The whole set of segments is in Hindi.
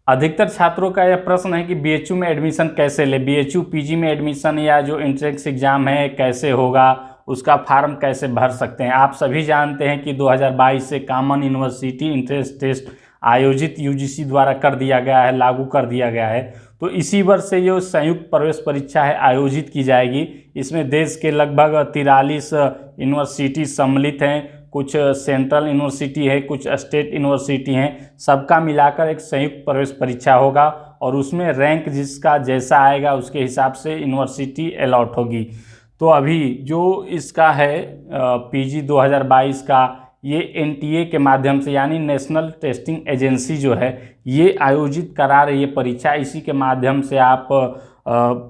अधिकतर छात्रों का यह प्रश्न है कि बीएचयू में एडमिशन कैसे ले, बीएचयू पीजी में एडमिशन या जो एंट्रेंस एग्ज़ाम है कैसे होगा, उसका फार्म कैसे भर सकते हैं। आप सभी जानते हैं कि 2022 से कॉमन यूनिवर्सिटी एंट्रेंस टेस्ट आयोजित यूजीसी द्वारा कर दिया गया है, लागू कर दिया गया है। तो इसी वर्ष से जो संयुक्त प्रवेश परीक्षा है आयोजित की जाएगी। इसमें देश के लगभग 43 यूनिवर्सिटी सम्मिलित हैं, कुछ सेंट्रल यूनिवर्सिटी है, कुछ स्टेट यूनिवर्सिटी हैं, सबका मिलाकर एक संयुक्त प्रवेश परीक्षा होगा और उसमें रैंक जिसका जैसा आएगा उसके हिसाब से यूनिवर्सिटी अलॉट होगी। तो अभी जो इसका है पीजी 2022 का ये एनटीए के माध्यम से यानी नेशनल टेस्टिंग एजेंसी जो है ये आयोजित करा रही है परीक्षा। इसी के माध्यम से आप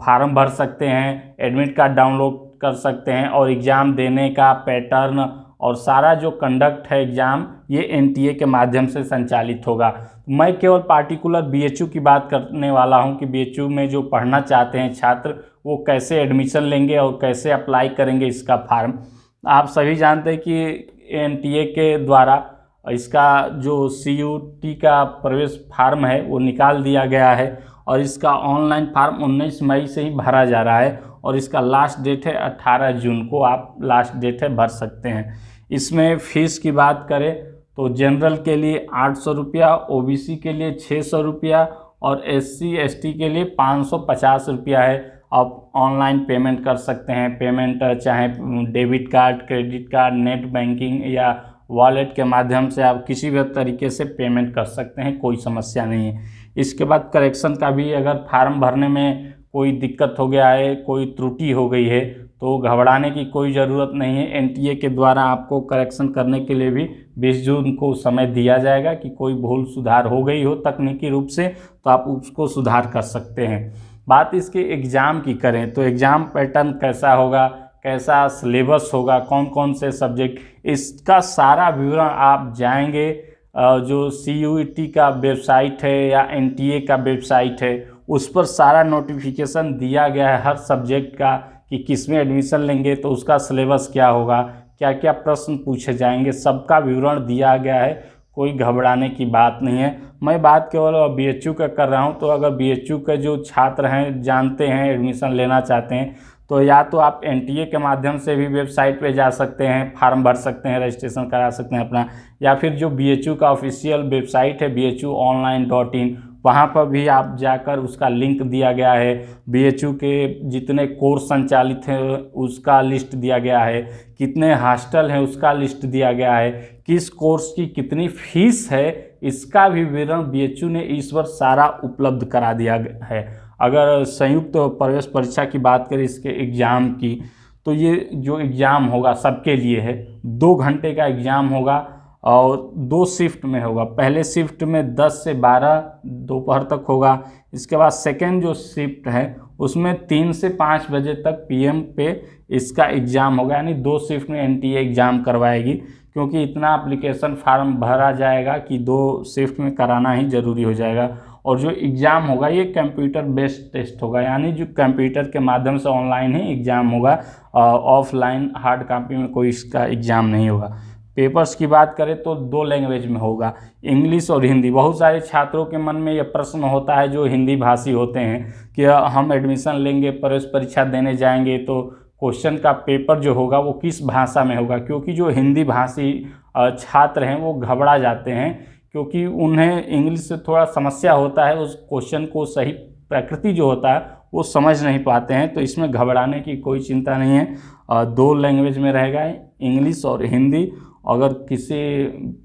फार्म भर सकते हैं, एडमिट कार्ड डाउनलोड कर सकते हैं और एग्ज़ाम देने का पैटर्न और सारा जो कंडक्ट है एग्ज़ाम ये एनटीए के माध्यम से संचालित होगा। मैं केवल पार्टिकुलर बीएचयू की बात करने वाला हूं कि बीएचयू में जो पढ़ना चाहते हैं छात्र वो कैसे एडमिशन लेंगे और कैसे अप्लाई करेंगे इसका फार्म। आप सभी जानते हैं कि एनटीए के द्वारा इसका जो सीयूटी का प्रवेश फार्म है वो निकाल दिया गया है और इसका ऑनलाइन फार्म 19 मई से ही भरा जा रहा है और इसका लास्ट डेट है 18 जून को आप लास्ट डेट है भर सकते हैं। इसमें फ़ीस की बात करें तो जनरल के लिए 800 रुपया, ओबीसी के लिए 600 रुपया और एससी एसटी के लिए 550 रुपया है। आप ऑनलाइन पेमेंट कर सकते हैं, पेमेंट चाहे debit card, credit card, net banking या वॉलेट के माध्यम से आप किसी भी तरीके से पेमेंट कर सकते हैं, कोई समस्या नहीं है। इसके बाद करेक्शन का भी, अगर फार्म भरने में कोई दिक्कत हो गया है, कोई त्रुटि हो गई है तो घबराने की कोई ज़रूरत नहीं है। एनटीए के द्वारा आपको करेक्शन करने के लिए भी 20 जून को समय दिया जाएगा कि कोई भूल सुधार हो गई हो तकनीकी रूप से तो आप उसको सुधार कर सकते हैं। बात इसके एग्ज़ाम की करें तो एग्ज़ाम पैटर्न कैसा होगा, कैसा सिलेबस होगा, कौन कौन से सब्जेक्ट, इसका सारा विवरण आप जाएंगे जो सीयूईटी का वेबसाइट है या एनटीए का वेबसाइट है उस पर सारा नोटिफिकेशन दिया गया है हर सब्जेक्ट का कि किस में एडमिशन लेंगे तो उसका सिलेबस क्या होगा, क्या क्या प्रश्न पूछे जाएंगे, सबका विवरण दिया गया है। कोई घबराने की बात नहीं है। मैं बात केवल बीएचयू का कर रहा हूं, तो अगर बीएचयू के जो छात्र हैं जानते हैं एडमिशन लेना चाहते हैं तो या तो आप एनटीए के माध्यम से भी वेबसाइट पे जा सकते हैं, फार्म भर सकते हैं, रजिस्ट्रेशन करा सकते हैं अपना, या फिर जो बीएचयू का ऑफिशियल वेबसाइट है BHUonline.in वहाँ पर भी आप जाकर उसका लिंक दिया गया है। बीएचयू के जितने कोर्स संचालित हैं उसका लिस्ट दिया गया है, कितने हॉस्टल हैं उसका लिस्ट दिया गया है, किस कोर्स की कितनी फीस है इसका भी विवरण बीएचयू ने इस वर्ष सारा उपलब्ध करा दिया है। अगर संयुक्त प्रवेश परीक्षा की बात करें इसके एग्ज़ाम की तो ये जो एग्ज़ाम होगा सबके लिए है, 2 घंटे का एग्ज़ाम होगा और 2 शिफ्ट में होगा। पहले शिफ्ट में 10 से 12 दोपहर तक होगा। इसके बाद सेकेंड जो शिफ्ट है उसमें 3 से 5 बजे तक पीएम पे इसका एग्ज़ाम होगा, यानी 2 शिफ्ट में एनटीए एग्ज़ाम करवाएगी क्योंकि इतना एप्लीकेशन फार्म भरा जाएगा कि 2 शिफ्ट में कराना ही ज़रूरी हो जाएगा। और जो एग्ज़ाम होगा ये कंप्यूटर बेस्ड टेस्ट होगा, यानी जो कंप्यूटर के माध्यम से ऑनलाइन ही एग्ज़ाम होगा, ऑफलाइन हार्ड कॉपी में कोई इसका एग्ज़ाम नहीं होगा। पेपर्स की बात करें तो 2 लैंग्वेज में होगा, इंग्लिश और हिंदी। बहुत सारे छात्रों के मन में यह प्रश्न होता है जो हिंदी भाषी होते हैं कि हम एडमिशन लेंगे, प्रवेश परीक्षा देने जाएंगे तो क्वेश्चन का पेपर जो होगा वो किस भाषा में होगा, क्योंकि जो हिंदी भाषी छात्र हैं वो घबरा जाते हैं क्योंकि उन्हें इंग्लिश से थोड़ा समस्या होता है, उस क्वेश्चन को सही प्रकृति जो होता है वो समझ नहीं पाते हैं। तो इसमें घबराने की कोई चिंता नहीं है। 2 लैंग्वेज में रहेगा, इंग्लिश और हिंदी। अगर किसी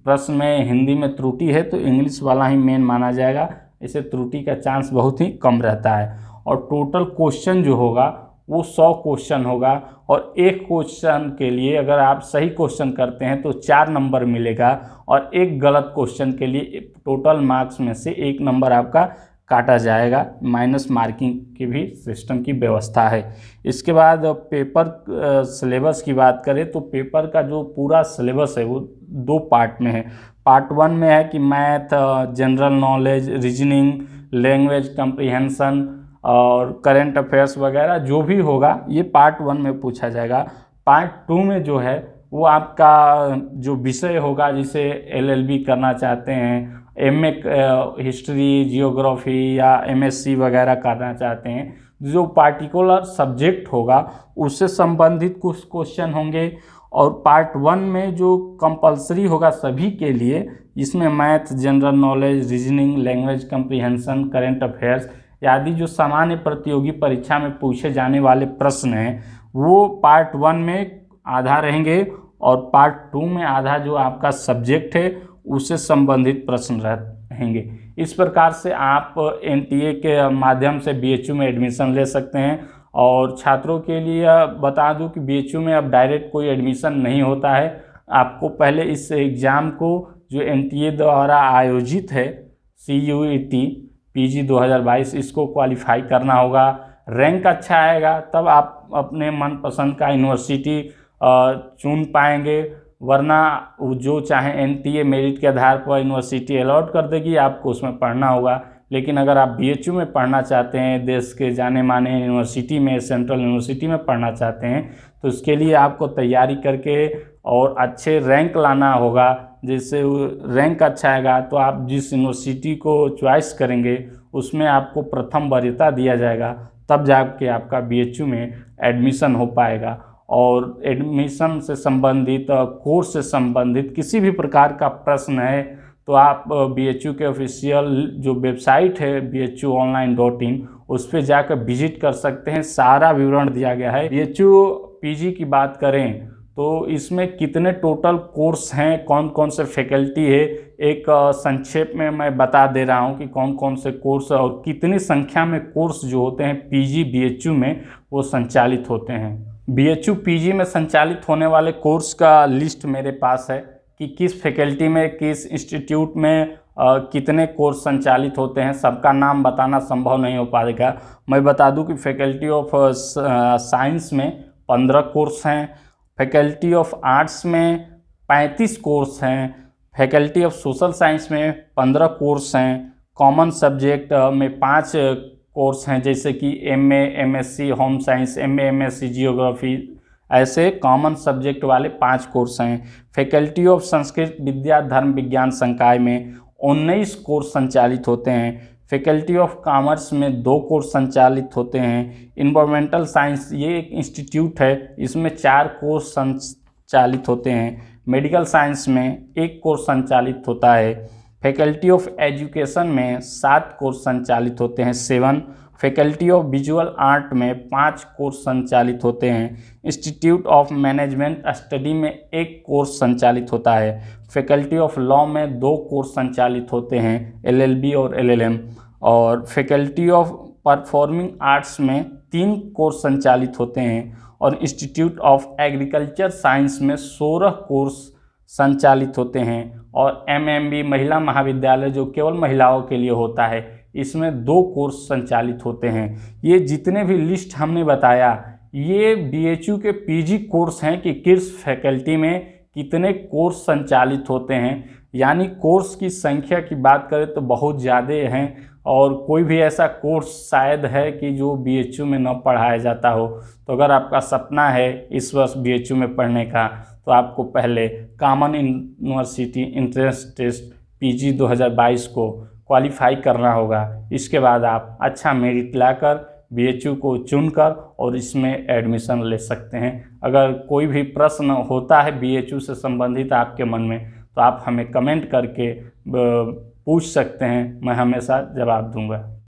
प्रश्न में हिंदी में त्रुटि है तो इंग्लिश वाला ही मेन माना जाएगा, इससे त्रुटि का चांस बहुत ही कम रहता है। और टोटल क्वेश्चन जो होगा वो 100 क्वेश्चन होगा और एक क्वेश्चन के लिए अगर आप सही क्वेश्चन करते हैं तो 4 नंबर मिलेगा और एक गलत क्वेश्चन के लिए टोटल मार्क्स में से 1 नंबर आपका काटा जाएगा। माइनस मार्किंग की भी सिस्टम की व्यवस्था है। इसके बाद पेपर सिलेबस की बात करें तो पेपर का जो पूरा सिलेबस है वो 2 पार्ट में है। पार्ट 1 में है कि math, general knowledge, reasoning, language comprehension और करंट अफेयर्स वगैरह जो भी होगा ये पार्ट 1 में पूछा जाएगा। पार्ट 2 में जो है वो आपका जो विषय होगा, जिसे LLB करना चाहते हैं, एमए हिस्ट्री, जियोग्राफी या एमएससी वगैरह करना चाहते हैं, जो पार्टिकुलर सब्जेक्ट होगा उससे संबंधित कुछ क्वेश्चन होंगे। और पार्ट 1 में जो कंपलसरी होगा सभी के लिए, इसमें math, general knowledge, reasoning, language comprehension, current affairs आदि जो सामान्य प्रतियोगी परीक्षा में पूछे जाने वाले प्रश्न हैं वो पार्ट 1 में आधा रहेंगे और पार्ट 2 में आधा जो आपका सब्जेक्ट है उससे संबंधित प्रश्न रहेंगे। इस प्रकार से आप एनटीए के माध्यम से बीएचयू में एडमिशन ले सकते हैं। और छात्रों के लिए बता दूं कि बीएचयू में अब डायरेक्ट कोई एडमिशन नहीं होता है, आपको पहले इस एग्ज़ाम को जो एनटीए द्वारा आयोजित है CUET PG 2022 इसको क्वालिफाई करना होगा। रैंक अच्छा आएगा तब आप अपने मनपसंद का यूनिवर्सिटी चुन पाएंगे, वरना जो चाहे एनटीए मेरिट के आधार पर यूनिवर्सिटी अलॉट कर देगी, आपको उसमें पढ़ना होगा। लेकिन अगर आप बीएचयू में पढ़ना चाहते हैं, देश के जाने माने यूनिवर्सिटी में, सेंट्रल यूनिवर्सिटी में पढ़ना चाहते हैं, तो उसके लिए आपको तैयारी करके और अच्छे रैंक लाना होगा। जैसे रैंक अच्छा आएगा तो आप जिस यूनिवर्सिटी को चॉइस करेंगे उसमें आपको प्रथम वरीयता दिया जाएगा, तब जाके आपका बीएचयू में एडमिशन हो पाएगा। और एडमिशन से संबंधित, कोर्स से संबंधित किसी भी प्रकार का प्रश्न है तो आप बीएचयू के ऑफिशियल जो वेबसाइट है bhuonline.in उस पर जाकर विजिट कर सकते हैं, सारा विवरण दिया गया है। बीएचयू पीजी की बात करें तो इसमें कितने टोटल कोर्स हैं, कौन कौन से फैकल्टी है, एक संक्षेप में मैं बता दे रहा हूं कि कौन कौन से कोर्स और कितनी संख्या में कोर्स जो होते हैं पीजी बीएचयू में वो संचालित होते हैं। बीएचयू पीजी में संचालित होने वाले कोर्स का लिस्ट मेरे पास है कि किस फैकल्टी में, किस इंस्टीट्यूट में कितने कोर्स संचालित होते हैं। सबका नाम बताना संभव नहीं हो पाएगा। मैं बता दूं कि फैकल्टी ऑफ साइंस में 15 कोर्स हैं, फैकल्टी ऑफ आर्ट्स में 35 कोर्स हैं, फैकल्टी ऑफ सोशल साइंस में 15 कोर्स हैं, कॉमन सब्जेक्ट में 5 कोर्स हैं जैसे कि MA, MSc home science, MA, MSc geography, ऐसे कॉमन सब्जेक्ट वाले 5 कोर्स हैं। फैकल्टी ऑफ संस्कृत विद्या धर्म विज्ञान संकाय में 19 कोर्स संचालित होते हैं। फैकल्टी ऑफ कॉमर्स में 2 कोर्स संचालित होते हैं। इन्वायरमेंटल साइंस ये एक इंस्टीट्यूट है, इसमें 4 कोर्स संचालित होते हैं। मेडिकल साइंस में 1 कोर्स संचालित होता है। फैकल्टी ऑफ एजुकेशन में 7 कोर्स संचालित होते हैं, 7। फैकल्टी ऑफ विजुअल आर्ट में 5 कोर्स संचालित होते हैं। इंस्टीट्यूट ऑफ मैनेजमेंट स्टडी में 1 कोर्स संचालित होता है। फैकल्टी ऑफ लॉ में 2 कोर्स संचालित होते हैं, LLB और LLM। और फैकल्टी ऑफ परफॉर्मिंग आर्ट्स में 3 कोर्स संचालित होते हैं। और इंस्टीट्यूट ऑफ एग्रीकल्चर साइंस में 16 कोर्स संचालित होते हैं। और MMB महिला महाविद्यालय जो केवल महिलाओं के लिए होता है, इसमें 2 कोर्स संचालित होते हैं। ये जितने भी लिस्ट हमने बताया ये बीएचयू के पीजी कोर्स हैं कि किस फैकल्टी में कितने कोर्स संचालित होते हैं। यानी कोर्स की संख्या की बात करें तो बहुत ज़्यादा हैं, और कोई भी ऐसा कोर्स शायद है कि जो बीएचयू में न पढ़ाया जाता हो। तो अगर आपका सपना है इस वर्ष बीएचयू में पढ़ने का, तो आपको पहले common university entrance test PG 2022 को क्वालिफाई करना होगा। इसके बाद आप अच्छा मेरिट लाकर बीएचयू को चुनकर और इसमें एडमिशन ले सकते हैं। अगर कोई भी प्रश्न होता है बीएचयू से संबंधित आपके मन में, तो आप हमें कमेंट करके पूछ सकते हैं, मैं हमेशा जवाब दूंगा।